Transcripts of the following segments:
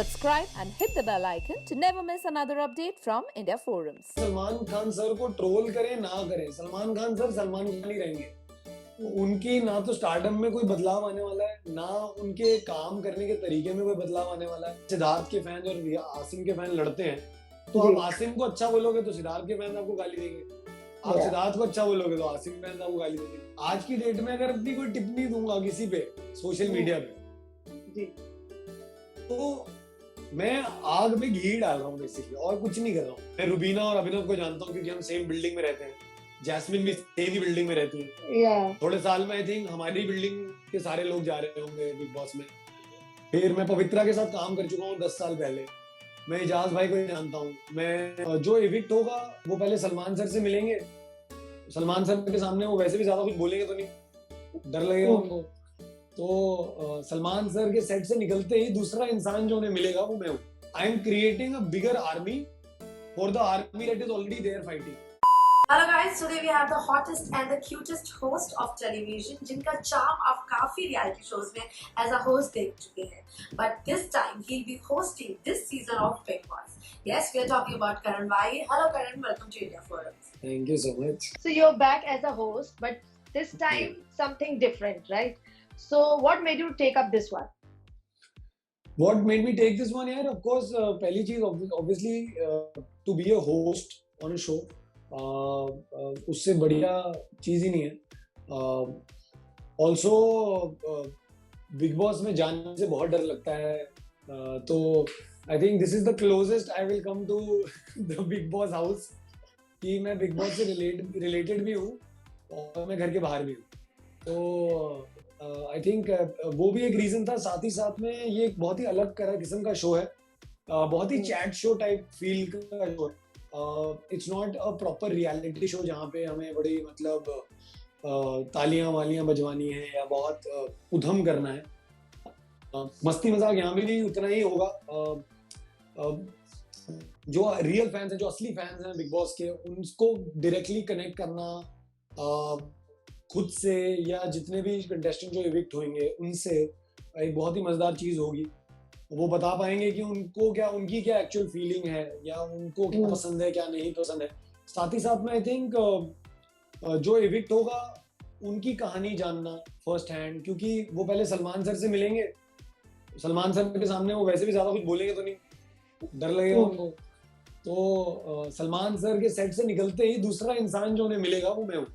subscribe and hit the bell icon to never miss another update from India Forums. Salman Khan sir को troll करें ना करें, Salman Khan sir Salman Khan ही रहेंगे। उनकी ना तो स्टारडम में कोई बदलाव आने वाला है, ना उनके काम करने के तरीके में कोई बदलाव आने वाला है। सिद्धार्थ के फैन और आसिम के फैन लड़ते हैं, तो आप आसिम को अच्छा बोलोगे तो सिद्धार्थ के फैन आपको गाली देंगे, आप सिद्धार्थ को अच्छा बोलोगे तो आसिम के फैन आपको गाली देंगे। आज की डेट में अगर अपनी कोई टिप्पणी दूंगा किसी पे सोशल मीडिया पे, तो मैं आग में घी डाल रहा हूँ बेसिकली, और कुछ नहीं कर रहा हूँ। मैं रुबीना और अभिनव को जानता हूँ क्योंकि हम सेम बिल्डिंग में रहते हैं। जैस्मिन भी सेम ही बिल्डिंग में रहती है। थोड़े साल में आई थिंक हमारी बिल्डिंग के सारे लोग जा रहे होंगे बिग बॉस में। फिर मैं पवित्रा के साथ काम कर चुका हूँ 10 साल पहले। मैं इजाज भाई को जानता हूँ। मैं जो इविक्ट होगा वो पहले सलमान सर से मिलेंगे। सलमान सर के सामने वो वैसे भी ज्यादा कुछ बोलेंगे तो नहीं, डर लगेगा उनको। तो सलमान सर के सेट से निकलते ही दूसरा इंसान जो उन्हें मिलेगा वो मैं हूँ। I am creating a bigger army for the army that is already there fighting. Hello guys, today we have the hottest and the cutest host of television, जिनका charm आप काफी reality shows में as a host देख चुके हैं, but this time he'll be hosting this season of Big Boss. Yes, we are talking about Karan Bhai. Hello Karan, welcome to India Forums. Thank you so much. So you're back as a host, but this time something different, right? So what made you take up this one? What made me take this one? Yeah, of course, पहली चीज obviously to be a host on a show. उससे बढ़िया चीज ही नहीं है। Also big boss में जाने से बहुत डर लगता है, तो I think this is the closest I will come to the Bigg Boss house, कि मैं बिग बॉस से रिलेटेड भी हूँ और मैं घर के बाहर भी हूँ। तो आई थिंक वो भी एक रीजन था। साथ ही साथ में ये एक बहुत ही अलग किस्म का शो है, बहुत ही चैट शो टाइप फील का शो है। It's not a proper reality show जहाँ पे हमें बड़ी मतलब तालियां वालियां बजवानी है या बहुत उधम करना है। मस्ती मजाक यहाँ भी नहीं उतना ही होगा। जो रियल फैंस हैं, जो असली फैंस हैं बिग बॉस के, उनको डायरेक्टली कनेक्ट करना खुद से या जितने भी कंटेस्टेंट जो इविक्ट होंगे उनसे एक बहुत ही मजेदार चीज होगी। वो बता पाएंगे कि उनको क्या, उनकी क्या एक्चुअल फीलिंग है या उनको क्या पसंद है क्या नहीं पसंद है। साथ ही साथ में आई थिंक जो इविक्ट होगा उनकी कहानी जानना फर्स्ट हैंड, क्योंकि वो पहले सलमान सर से मिलेंगे। सलमान सर के सामने वो वैसे भी ज्यादा कुछ बोलेंगे तो नहीं, डर लगेगा उनको। तो सलमान सर के सेट से निकलते ही दूसरा इंसान जो उन्हें मिलेगा वो मैं हूँ।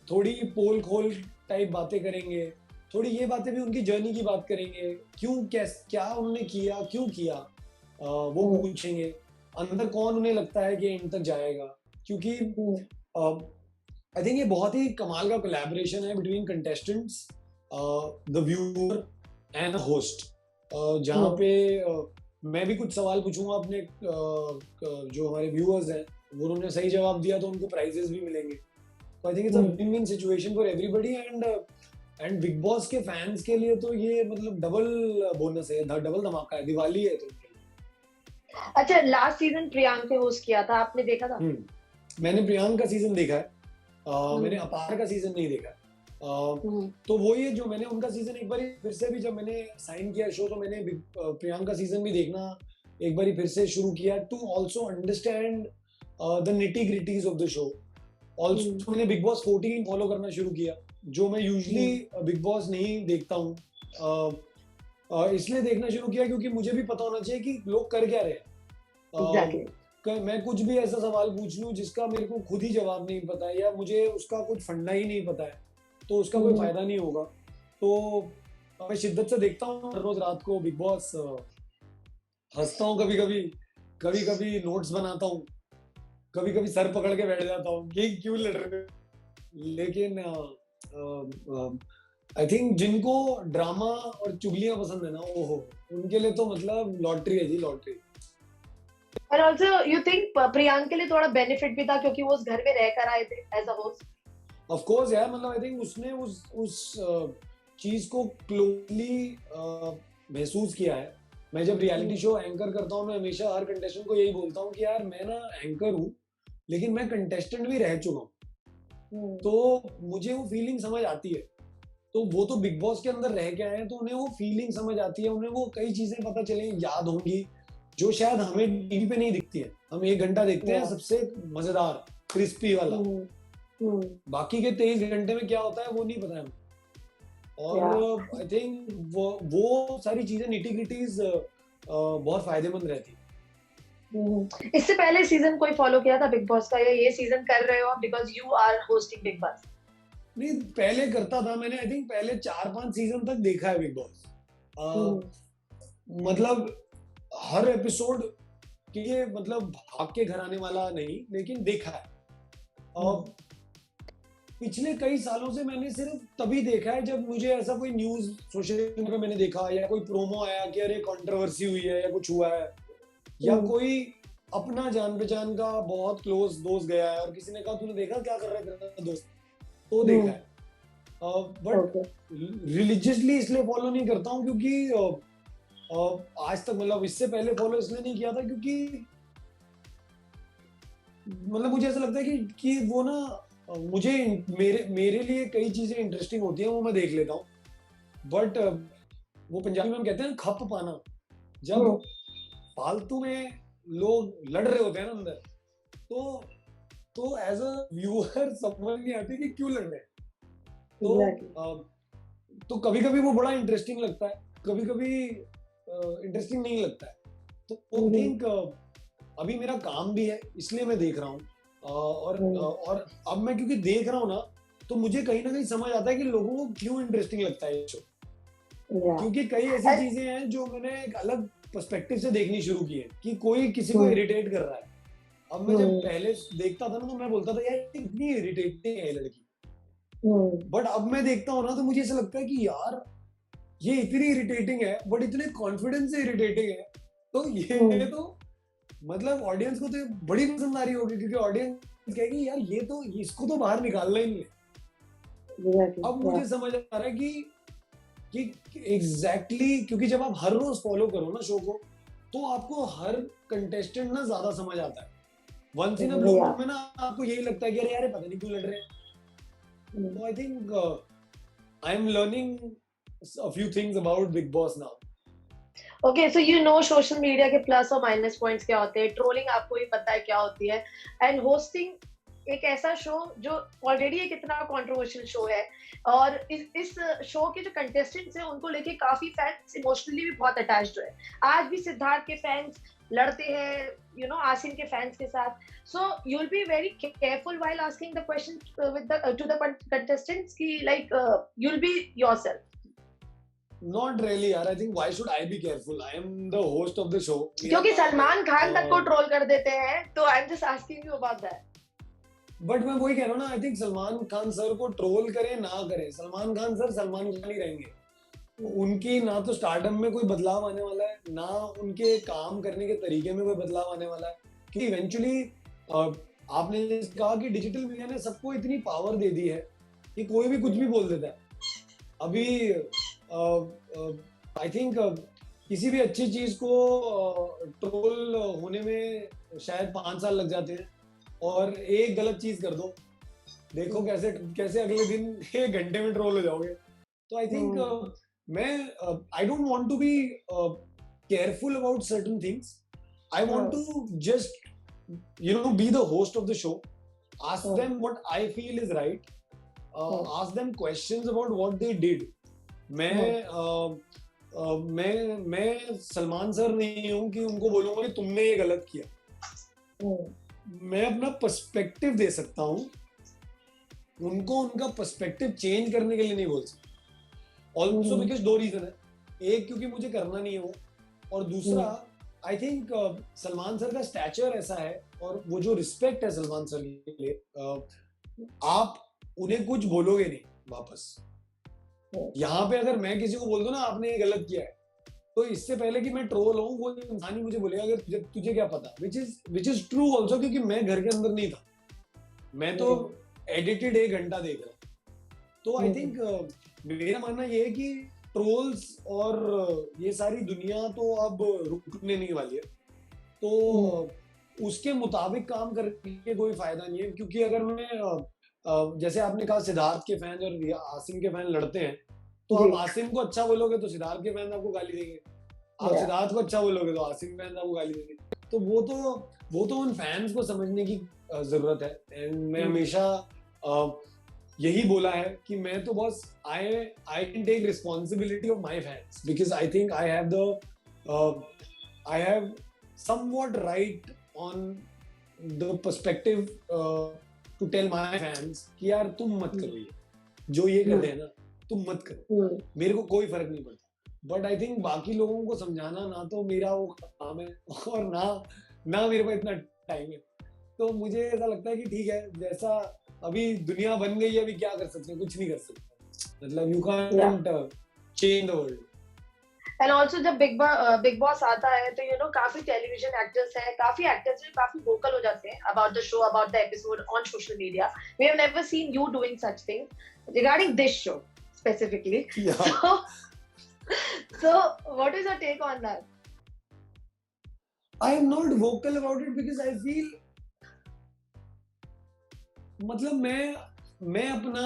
थोड़ी पोल खोल टाइप बातें करेंगे, थोड़ी ये बातें भी उनकी जर्नी की बात करेंगे, क्या उन्होंने किया, क्यों किया, वो पूछेंगे। अंदर कौन उन्हें लगता है कि एंड तक जाएगा, क्योंकि आई थिंक ये बहुत ही कमाल का कोलैबोरेशन है between contestants, the viewer and host, जहाँ पे मैं भी कुछ सवाल पूछूंगा अपने जो हमारे व्यूअर्स हैं, वो उन्होंने सही जवाब दिया तो उनको प्राइजेस भी मिलेंगे। तो I think it's a win win situation for everybody and big boss के फैंस के लिए तो ये मतलब डबल बोनस है, डबल धमाका है, दिवाली है तो। अच्छा, लास्ट सीजन प्रियांक ने होस्ट किया था, आपने देखा था? मैंने प्रियांक का सीजन देखा है, मैंने अपार का सीजन नहीं देखा। तो वो ये जो मैंने उनका सीजन एक बार फिर से भी, जब मैंने साइन किया शो, तो मैंने प्रियांक का सीजन भी देखना एक बार फिर से शुरू किया to also understand the nitty gritties of the show. Also मैंने बिग बॉस 14 फॉलो करना शुरू किया, जो मैं यूजुअली बिग बॉस नहीं देखता हूँ। इसलिए देखना शुरू किया क्योंकि मुझे भी पता होना चाहिए कि लोग कर क्या रहे हैं। मैं कुछ भी ऐसा सवाल पूछ लूं जिसका मेरे को खुद ही जवाब नहीं पता है या मुझे उसका कुछ फंडा ही नहीं पता है, तो उसका कोई फायदा नहीं होगा। तो मैं शिद्दत से देखता हूँ हर रोज रात को बिग बॉस, हंसता हूँ, कभी कभी नोट्स बनाता हूँ, कभी कभी सर पकड़ के बैठ जाता हूँ ये क्यों लड़ रहे हैं। लेकिन आई थिंक जिनको ड्रामा और चुगलियां पसंद है ना, ओहो, उनके लिए तो मतलब लॉटरी है जी, लॉटरी। और आल्सो यू थिंक प्रियांक के लिए थोड़ा बेनिफिट भी था क्योंकि वो उस घर में रहकर आए थे as a host? Of course यार, मतलब आई थिंक उसने उस चीज को क्लोजली महसूस किया है। मैं जब रियलिटी शो एंकर करता हूँ, मैं हमेशा हर कंटेस्टेंट को यही बोलता हूँ कि यार मैं ना एंकर हूँ लेकिन मैं कंटेस्टेंट भी रह चुका हूँ, तो मुझे वो फीलिंग समझ आती है तो वो तो बिग बॉस के अंदर रह के आए हैं, तो उन्हें वो फीलिंग समझ आती है, उन्हें वो कई चीजें पता चले, याद होंगी, जो शायद हमें टीवी पे नहीं दिखती है। हम 1 घंटा देखते हैं Yeah. सबसे मजेदार क्रिस्पी वाला, Hmm. बाकी के 23 घंटे में क्या होता है वो नहीं पता है हमें। और आई थिंक वो सारी चीजें निटी ग्रिटीज बहुत फायदेमंद रहती है। इससे पहले सीजन कोई फॉलो किया था बिग बॉस का, या ये सीजन कर रहे हो because you are hosting Bigg Boss? नहीं, पहले करता था मैंने, आई थिंक पहले 4-5 सीजन तक देखा है बिग बॉस। मतलब हर एपिसोड के लिए मतलब भाग के घर आने वाला नहीं, लेकिन देखा है। और पिछले कई सालों से मैंने सिर्फ तभी देखा है जब मुझे ऐसा कोई न्यूज सोशल मीडिया पे मैंने देखा, या कोई प्रोमो आया कि अरे कंट्रोवर्सी हुई है या कुछ हुआ है, या कोई अपना जान पहचान का बहुत क्लोज दोस्त गया है और किसी ने कहा तूने देखा क्या कर रहा है तेरा दोस्त, तो देखा है। बट रिलीजियसली इसलिए फॉलो नहीं करता हूँ क्योंकि आज तक, मतलब इससे पहले फॉलो इसलिए नहीं किया था क्योंकि मतलब मुझे ऐसा लगता है कि वो ना मुझे मेरे लिए कई चीजें इंटरेस्टिंग होती हैं, वो मैं देख लेता हूँ। बट वो पंजाबी में हम कहते हैं खप पाना, जब फालतू में लोग लड़ रहे होते हैं ना अंदर, तो एज अ व्यूअर समझ नहीं आती कि क्यों लड़ रहे हैं। तो कभी कभी वो बड़ा इंटरेस्टिंग लगता है, कभी कभी इंटरेस्टिंग नहीं लगता है। तो आई थिंक अभी मेरा काम भी है इसलिए मैं देख रहा हूँ। और अब मैं क्योंकि देख रहा हूँ ना, तो मुझे कहीं ना कहीं समझ आता है कि लोगों को क्यों इंटरेस्टिंग लगता है ये शो। क्योंकि कई ऐसी चीजें हैं जो मैंने एक अलग पर्सपेक्टिव से देखनी शुरू की है कि कोई किसी को इरिटेट कर रहा है। अब मैं जब पहले देखता था ना, तो मैं बोलता था यार इतनी इरिटेटिंग है लड़की, बट अब मैं देखता हूँ ना तो मुझे ऐसा लगता है कि यार ये इतनी इरिटेटिंग है बट इतने कॉन्फिडेंस से इरिटेटिंग है, तो ये तो मतलब ऑडियंस को तो बड़ी पसंद आ रही होगी, क्योंकि ऑडियंस कहेगी यार ये तो इसको तो बाहर निकालना ही नहीं है। अब मुझे समझ आ रहा है कि एग्जैक्टली क्योंकि जब आप हर रोज फॉलो करो ना शो को, तो आपको हर कंटेस्टेंट ना ज्यादा समझ आता है। Once in a blue moon में ना आपको यही लगता है कि अरे यार पता नहीं क्यों लड़ रहे हैं। तो I think I am learning a few things about Big Boss now. Okay, so you know social media के प्लस और माइनस पॉइंट्स क्या होते हैं, ट्रोलिंग आपको ही पता है क्या होती है, एंड होस्टिंग एक ऐसा शो जो ऑलरेडी एक इतना कंट्रोवर्शियल शो है, और इस शो के जो कंटेस्टेंट्स हैं उनको लेके काफी फैंस इमोशनली भी बहुत अटैच्ड है। आज भी सिद्धार्थ के फैंस लड़ते हैं यू नो आसिन के फैंस के साथ, so you will be very careful while asking the question with the to the contestants की like you will be yourself. Not really, यार. I think why should I be careful? I am the host of the show. क्योंकि सलमान खान तक को troll कर देते हैं, तो आई am just asking you about that. But मैं वही कह रहा हूँ ना, I think Salman Khan sir को ट्रोल करें ना करें, सलमान खान सर सलमान खान ही रहेंगे। उनकी ना तो स्टारडम में कोई बदलाव आने वाला है, ना उनके काम करने के तरीके में कोई बदलाव आने वाला है, क्योंकि इवेंचुअली आपने कहा कि डिजिटल मीडिया ने सबको इतनी पावर दे दी है कि कोई भी कुछ भी बोल देता है। अभी आई थिंक किसी भी अच्छी चीज को ट्रोल होने में शायद 5 साल लग जाते हैं, और एक गलत चीज कर दो, देखो कैसे कैसे अगले दिन 1 घंटे में ट्रोल हो जाओगे। तो आई थिंक मैं I don't want to be careful about certain things. I want to just you know be the host of the show, ask them what I feel is right, ask them questions about what they did. मैं Salman sir नहीं हूं कि उनको बोलूंगा कि तुमने ये गलत किया। मैं अपना पर्सपेक्टिव दे सकता हूं, उनको उनका पर्सपेक्टिव चेंज करने के लिए नहीं बोल सकता। ऑल्सो बिकॉज 2 रीजन है, एक क्योंकि मुझे करना नहीं है वो, और दूसरा आई थिंक सलमान सर का स्टैचर ऐसा है, और वो जो रिस्पेक्ट है सलमान सर के लिए, आप उन्हें कुछ बोलोगे नहीं वापस। यहाँ पे अगर मैं किसी को बोल दूं ना आपने ये गलत किया है, तो इससे पहले कि मैं ट्रोल हूँ, वो इंसान ही मुझे बोलेगा अगर तुझे क्या पता, विच इज ट्रू ऑल्सो, क्योंकि मैं घर के अंदर नहीं था, मैं तो एडिटेड 1 घंटा देख रहा। तो आई थिंक मेरा मानना ये है कि ट्रोल्स और ये सारी दुनिया तो अब रुकने नहीं वाली है, तो उसके मुताबिक काम करके कोई फायदा नहीं है। क्योंकि अगर मैं जैसे आपने कहा सिद्धार्थ के फैन और आसिम के फैन लड़ते हैं, तो जी। आप आसिम को अच्छा बोलोगे तो सिद्धार्थ के फैन आपको गाली देंगे, आप Yeah. सिद्धार्थ को अच्छा बोलोगे तो आसिम के फैन आपको गाली देंगे। तो वो तो उन फैंस को समझने की जरूरत है। एंड मैं हमेशा यही बोला है कि मैं तो बस I can take responsibility of my fans, because I think I have somewhat right on the perspective to tell my fans कि यार तुम मत करो, ये जो ये कर रहे हैं ना तुम मत करो, मेरे को कोई फर्क नहीं पड़ता। बट आई थिंक बाकी लोगों को समझाना ना तो मेरा वो काम है और ना मेरे पास इतना टाइम है। तो मुझे ऐसा लगता है कि ठीक है, जैसा अभी दुनिया बन गई है, अभी क्या कर सकते हैं, कुछ नहीं कर सकते, मतलब you can't change the world. And also जब बिग बॉस आता है तो यू नो काफी टेलीविजन एक्टर्स हैं, काफी एक्टर्स हैं, काफी वोकल हो जाते हैं about the show, about the episode on social media. We have never seen you doing such thing regarding this show specifically. So what is your take on that? I am not vocal about it because I feel, मतलब मैं अपना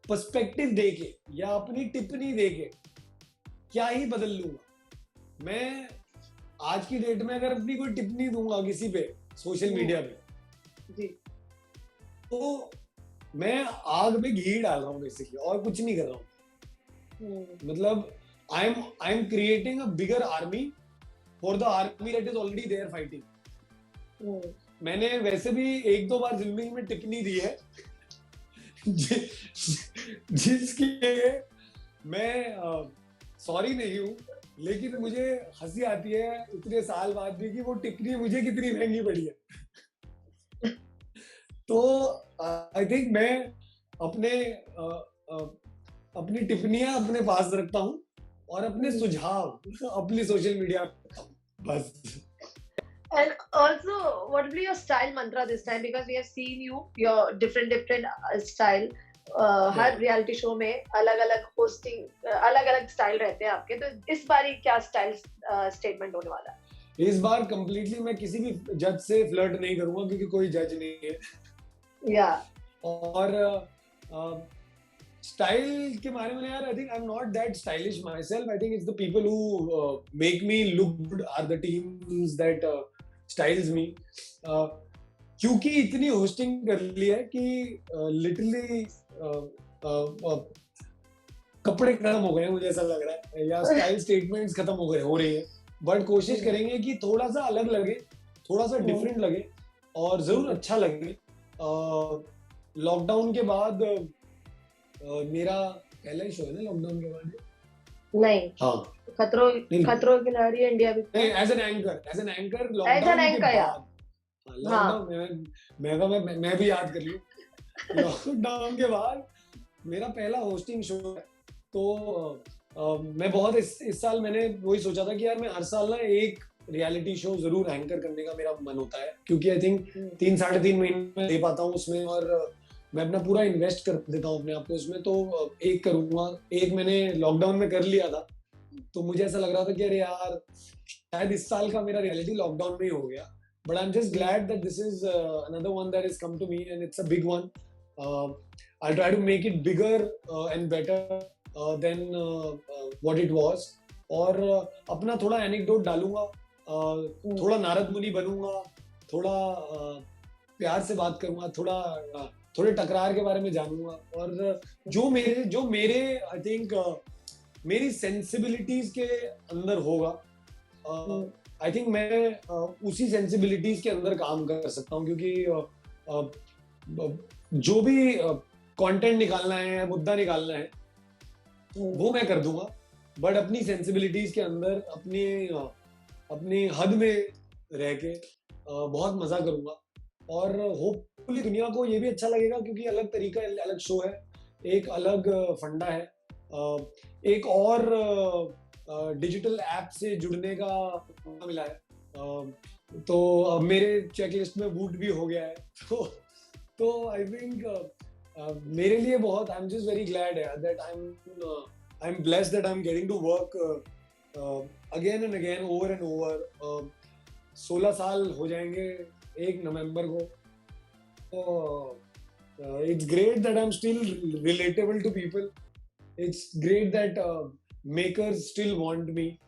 perspective देके या अपनी टिप्पणी देके क्या ही बदल लूंगा। मैं आज की डेट में अगर अपनी कोई टिप्पणी दूंगा किसी पे सोशल मीडिया पे जी, तो मैं आग में घी डाल रहा हूँ बेसिकली, और कुछ नहीं कर रहा हूँ। मतलब I am creating a bigger army for the army that is already there fighting. मैंने वैसे भी एक दो बार जिंदगी में टिप्पणी दी है जिसकी मैं सॉरी नहीं हूँ, लेकिन मुझे हंसी आती है इतने साल बाद भी कि वो टिप्पणी मुझे कितनी महंगी पड़ी है। तो आई थिंक मैं अपनी टिप्पणियां अपने पास रखता हूँ और अपने सुझाव अपनी सोशल मीडिया बस। And also, what will be your style mantra this time? Because we have seen your different style. Her reality show में अलग अलग होस्टिंग, अलग अलग स्टाइल रहते हैं आपके, तो इस बार क्या स्टाइल स्टेटमेंट होने वाला है? इस बार कंप्लीटली मैं किसी भी जज से फ्लर्ट नहीं करूंगा क्योंकि कोई जज नहीं है। या और स्टाइल के बारे में यार, I think I am not that stylish myself. I think it's the people who make me look good or the teams that styles me. क्योंकि इतनी होस्टिंग कर ली है कि लिटरली कपड़े खत्म हो गए हैं, मुझे ऐसा लग रहा है, या स्टाइल स्टेटमेंट्स खत्म हो रही है। बट कोशिश करेंगे कि थोड़ा सा अलग लगे, थोड़ा सा डिफरेंट लगे और जरूर अच्छा लगे। लॉकडाउन के बाद मेरा पहला ही शो है ना लॉकडाउन के बाद? नहीं, हाँ, खतरों के खिलाड़ी इंडिया भी नहीं, एज एन एंकर लॉकडाउन के बाद। लॉकडाउन मैं भी याद कर लूं, लॉकडाउन के बाद मेरा पहला होस्टिंग शो है। तो मैं बहुत इस साल मैंने वही सोचा था कि यार मैं हर साल ना एक रियलिटी शो जरूर एंकर करने का मेरा मन होता है, क्योंकि आई थिंक 3-3.5 महीने में दे पाता हूँ उसमें, और मैं अपना पूरा इन्वेस्ट कर देता हूँ अपने आप को उसमें। तो एक करूंगा, एक मैंने लॉकडाउन में कर लिया था, तो मुझे ऐसा लग रहा था कि अरे यार शायद इस साल का मेरा रियलिटी लॉकडाउन में ही हो गया। But I am just glad that this is another one that is come to me and it's a big one. I'll try to make it bigger and better than what it was. और अपना थोड़ा anecdote डालूंगा, थोड़ा नारद मुनि बनूंगा, थोड़ा प्यार से बात करूंगा, थोड़े टकरार के बारे में जानूंगा, और जो मेरे आई थिंक मेरी सेंसिबिलिटीज के अंदर होगा, आई थिंक मैं उसी सेंसिबिलिटीज के अंदर काम कर सकता हूँ। क्योंकि जो भी कंटेंट निकालना है, मुद्दा निकालना है, वो मैं कर दूंगा, बट अपनी सेंसिबिलिटीज के अंदर अपनी हद में रह के बहुत मजा करूंगा। और होपफुली दुनिया को ये भी अच्छा लगेगा, क्योंकि अलग तरीका, अलग शो है, एक अलग फंडा है, एक और डिजिटल ऐप से जुड़ने का मौका मिला है। तो अब मेरे चेकलिस्ट में बूट भी हो गया है। तो आई थिंक मेरे लिए बहुत, I am just very glad that I am blessed that I am getting to work again and again, over and over. 16 साल हो जाएंगे 1 नवंबर को। तो It's great that I'm still relatable to people. It's great that makers still want me.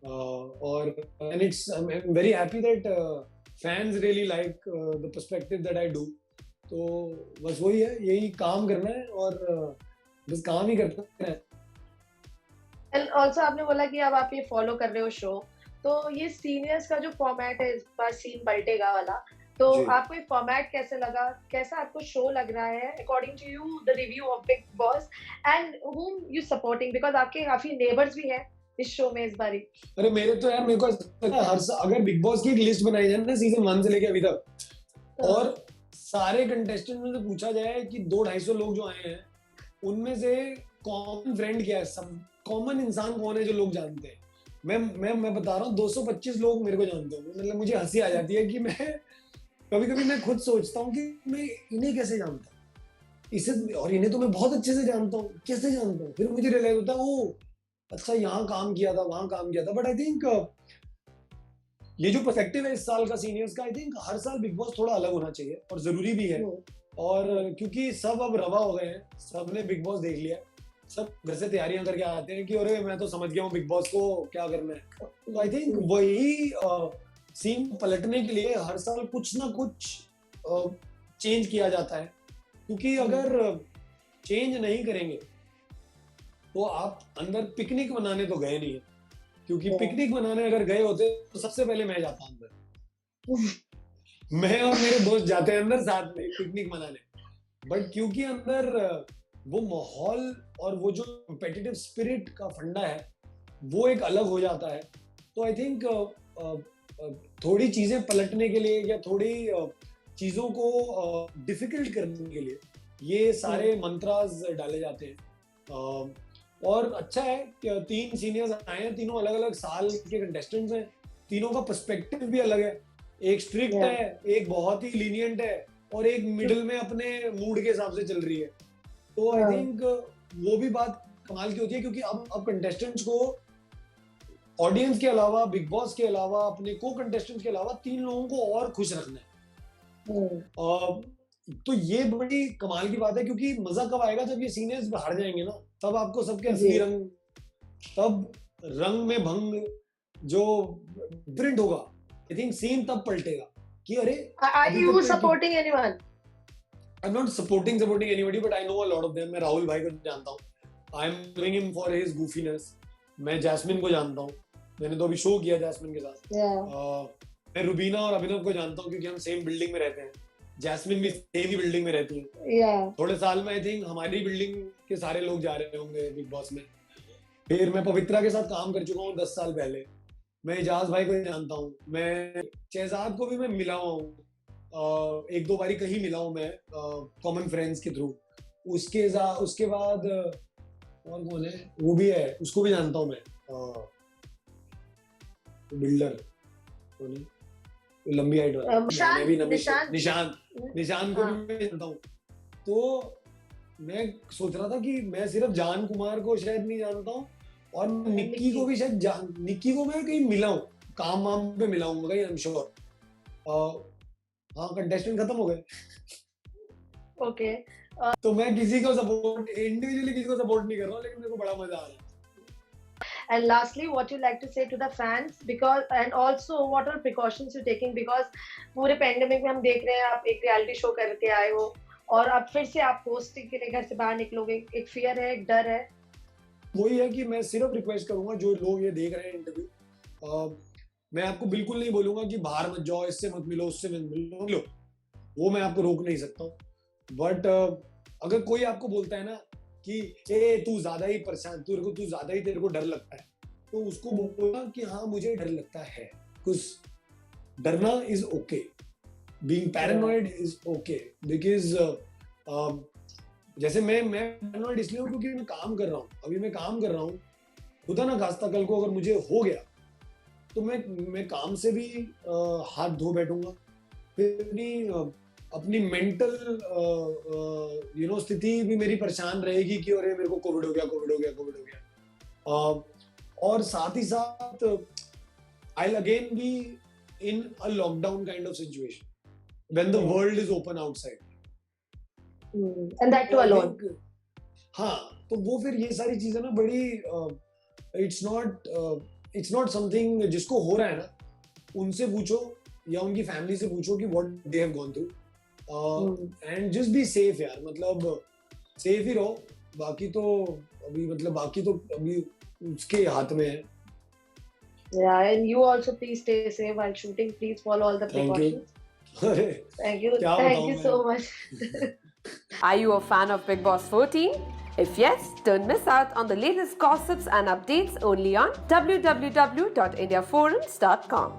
And I'm very happy that fans really like the perspective that I do. तो बस वही है, यही काम करना है और बस काम ही करना है. एंड ऑल्सो आपने बोला कि अब आप ये फॉलो कर रहे हो शो, तो ये सीनियर्स का जो फॉर्मेट है इस बार सीन पलटेगा वाला, तो जी. आपको ये फॉर्मेट कैसे लगा, कैसा आपको शो लग रहा है according to you, the review of Bigg Boss and whom you supporting, because आपके काफी नेबर्स भी हैं इस शो में इस बारी. अरे मेरे तो यार, मेरे को ऐसा लगता है अगर बिग बॉस की एक लिस्ट बनाई जाए ना सीजन 1 से लेके अभी तक, और सारे कंटेस्टेंट में से पूछा जाए कि 200-250 लोग जो आए हैं उनमें से कॉमन फ्रेंड क्या है, सब कॉमन इंसान कौन है जो लोग जानते हैं, मैं बता रहा हूँ 225 लोग मेरे को जानते होंगे. मतलब मुझे हंसी आ जाती है कि मैं कभी मैं खुद सोचता हूँ कि मैं इन्हें कैसे जानता हूँ, इसे और इन्हें तो मैं बहुत अच्छे से जानता हूँ, कैसे जानता हूँ. फिर मुझे रियलाइज होता है ओ अच्छा यहाँ काम किया था, वहां काम किया था. बट आई थिंक ये जो पर्सपेक्टिव है इस साल का सीनियर्स का, आई थिंक हर साल बिग बॉस थोड़ा अलग होना चाहिए और जरूरी भी है. और क्योंकि सब अब रवा हो गए हैं, सबने बिग बॉस देख लिया, सब घर से तैयारियां करके आते हैं कि अरे मैं तो समझ गया हूँ बिग बॉस को क्या करना है. तो आई थिंक वही सीन पलटने के लिए हर साल कुछ ना कुछ चेंज किया जाता है. क्योंकि अगर चेंज नहीं करेंगे तो आप अंदर पिकनिक मनाने तो गए नहीं है. क्योंकि पिकनिक मनाने अगर गए होते तो सबसे पहले मैं जाता अंदर. मैं और मेरे दोस्त जाते हैं अंदर साथ में पिकनिक मनाने. बट क्योंकि अंदर वो माहौल और वो जो कॉम्पिटिटिव स्पिरिट का फंडा है वो एक अलग हो जाता है. तो आई थिंक थोड़ी चीजें पलटने के लिए या थोड़ी चीजों को डिफिकल्ट करने के लिए ये सारे मंत्रास डाले जाते हैं. और अच्छा है कि 3 सीनियर्स आए हैं, तीनों अलग अलग साल के कंटेस्टेंट्स हैं, तीनों का पर्सपेक्टिव भी अलग है. एक स्ट्रिक्ट है, एक बहुत ही लीनियंट है और एक मिडिल में अपने मूड के हिसाब से चल रही है. तो आई थिंक वो भी बात कमाल की होती है क्योंकि अब कंटेस्टेंट्स को ऑडियंस के अलावा, बिग बॉस के अलावा, अपने को कंटेस्टेंट्स के अलावा 3 लोगों को और खुश रखना है. तो ये बड़ी कमाल की बात है क्योंकि मजा कब आएगा जब ये सीनियर्स हार जाएंगे ना, तब आपको सबके असली रंग, तब रंग में भंग जो डिफरेंट होगा. आई थिंक सीन तब पलटेगा कि अरे are you supporting anyone? I'm not supporting anybody, but I know a lot of them. मैं राहुल भाई को जानता हूँ. I'm knowing him for his goofiness. मैं जैस्मिन को जानता हूँ, मैंने तो अभी शो किया जैस्मिन के साथ. मैं रुबीना और अभिनव को जानता हूँ क्योंकि हम सेम बिल्डिंग में रहते हैं. जैस्मिन भी सेम ही बिल्डिंग में रहती है. थोड़े साल में आई थिंक हमारी बिल्डिंग के सारे लोग जा रहे होंगे बिग बॉस में. फिर मैं पवित्रा के साथ काम कर चुका हूँ 10 साल पहले. मैं इजाज भाई को जानता हूँ. मैं शहजाद को भी मैं मिला हुआ हूँ, 1-2 बारी कहीं मिला हूँ मैं कॉमन फ्रेंड्स के थ्रू. उसके बाद और कौन है, वो भी है, उसको भी जानता हूँ मैं, बिल्डर कौन है, लंबी हाइट वाला, निशान को भी मैं जानता हूँ. तो मैं सोच रहा था कि मैं सिर्फ जान कुमार को शायद नहीं जानता हूँ और निक्की को भी शायद निक्की को मैं कहीं मिला हूँ, काम वाम पे मिला हूँ कहीं, आई एम श्योर. हाँ, कंटेस्टेंट खत्म हो गए. ओके. तो मैं किसी को सपोर्ट, इंडिविजुअली किसी को सपोर्ट नहीं कर रहा हूँ, लेकिन मेरे को बड़ा मजा आ रहा है. And lastly, what you like to say to the fans, because and also what are precautions you taking, because पूरे पेंडेमिक में हम देख रहे हैं आप एक रियलिटी शो करके आए हो और अब फिर से आप होस्टिंग के लिए घर से बाहर निकलोगे, एक फियर है, एक डर है. वही है कि मैं सिर्फ रिक्वेस्ट करूंगा जो लोग ये देख रहे हैं इंटरव्यू, मैं आपको बिल्कुल नहीं बोलूंगा कि बाहर मत जाओ, इससे मत मिलो, उससे मत मिलो, वो मैं आपको रोक नहीं सकता हूँ. बट अगर कोई आपको बोलता है ना कि तू ज्यादा ही परेशान, तू ज्यादा ही, तेरे को डर लगता है, तो उसको बोलना कि हाँ मुझे डर लगता है. कुछ डरना is okay, being paranoid is okay, because जैसे मैं पैरानॉइड इसलिए हूँ क्योंकि मैं काम कर रहा हूँ. अभी मैं काम कर रहा हूँ, खुदा ना खास्ता कल को अगर मुझे हो गया तो मैं काम से भी हाथ धो बैठूंगा. फिर अपनी मेंटल स्थिति भी मेरी परेशान रहेगी कि अरे मेरे को कोविड हो गया. और साथ ही साथ I'll again be in a lockdown kind of situation when the world is open outside. And that too I alone. think, हाँ, तो वो फिर ये सारी चीजें ना बड़ी इट्स नॉट समथिंग जिसको हो रहा है ना, उनसे पूछो या उनकी फैमिली से पूछो कि what they have gone through, and just be safe यार, मतलब सेफ ही रहो, बाकी तो अभी उसके हाथ में है. Yeah, and you also please stay safe while shooting. Please follow all the Thank you. precautions. अरे Thank you. क्या Thank बताऊं you so much. Are you a fan of Big Boss 14? If yes, don't miss out on the latest gossips and updates only on www.indiaforums.com.